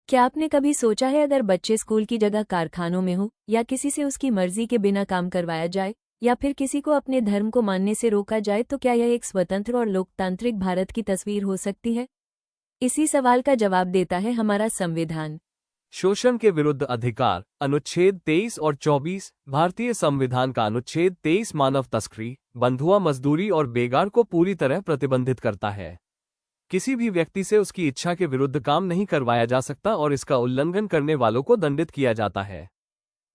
क्या आपने कभी सोचा है अगर बच्चे स्कूल की जगह कारखानों में हो या किसी से उसकी मर्जी के बिना काम करवाया जाए या फिर किसी को अपने धर्म को मानने से रोका जाए तो क्या यह एक स्वतंत्र और लोकतांत्रिक भारत की तस्वीर हो सकती है? इसी सवाल का जवाब देता है हमारा संविधान। शोषण के विरुद्ध अधिकार अनुच्छेद 23 और 24 भारतीय संविधान का अनुच्छेद 23 मानव तस्करी, बंधुआ मजदूरी और बेगार को पूरी तरह प्रतिबंधित करता है। किसी भी व्यक्ति से उसकी इच्छा के विरुद्ध काम नहीं करवाया जा सकता और इसका उल्लंघन करने वालों को दंडित किया जाता है।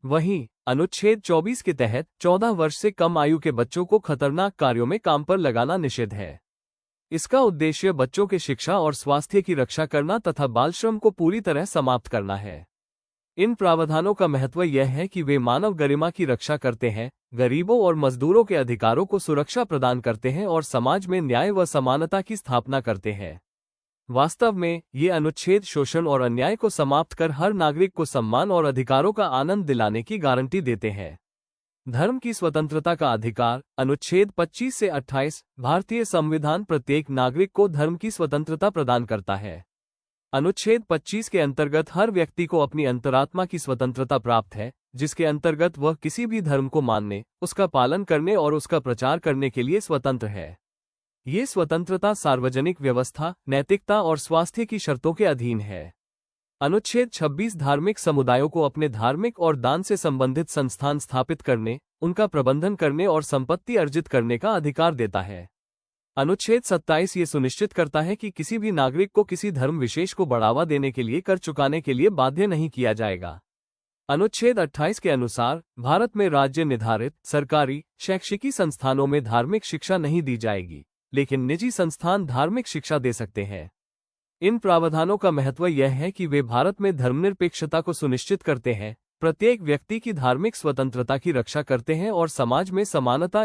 वहीं अनुच्छेद 24 के तहत 14 वर्ष से कम आयु के बच्चों को खतरनाक कार्यों में काम पर लगाना निषिद्ध है। इसका उद्देश्य बच्चों के शिक्षा और स्वास्थ्य की रक्षा करना तथा बाल श्रम को पूरी तरह समाप्त करना है। इन प्रावधानों का महत्व यह है कि वे मानव गरिमा की रक्षा करते हैं, गरीबों और मजदूरों के अधिकारों को सुरक्षा प्रदान करते हैं और समाज में न्याय व समानता की स्थापना करते हैं। वास्तव में ये अनुच्छेद शोषण और अन्याय को समाप्त कर हर नागरिक को सम्मान और अधिकारों का आनंद दिलाने की गारंटी देते हैं। धर्म की स्वतंत्रता का अधिकार अनुच्छेद 25 से 28 भारतीय संविधान प्रत्येक नागरिक को धर्म की स्वतंत्रता प्रदान करता है। अनुच्छेद 25 के अंतर्गत हर व्यक्ति को अपनी अंतरात्मा की स्वतंत्रता प्राप्त है, जिसके अंतर्गत वह किसी भी धर्म को मानने, उसका पालन करने और उसका प्रचार करने के लिए स्वतंत्र है। ये स्वतंत्रता सार्वजनिक व्यवस्था, नैतिकता और स्वास्थ्य की शर्तों के अधीन है। अनुच्छेद 26 धार्मिक समुदायों को अपने धार्मिक और दान से संबंधित संस्थान स्थापित करने, उनका प्रबंधन करने और संपत्ति अर्जित करने का अधिकार देता है। अनुच्छेद 27 ये सुनिश्चित करता है कि किसी भी नागरिक को किसी धर्म विशेष को बढ़ावा देने के लिए कर चुकाने के लिए बाध्य नहीं किया जाएगा। अनुच्छेद 28 के अनुसार भारत में राज्य निर्धारित सरकारी शैक्षिकी संस्थानों में धार्मिक शिक्षा नहीं दी जाएगी, लेकिन निजी संस्थान धार्मिक शिक्षा दे सकते हैं। इन प्रावधानों का महत्व यह है कि वे भारत में धर्मनिरपेक्षता को सुनिश्चित करते हैं, प्रत्येक व्यक्ति की धार्मिक स्वतंत्रता की रक्षा करते हैं और समाज में समानता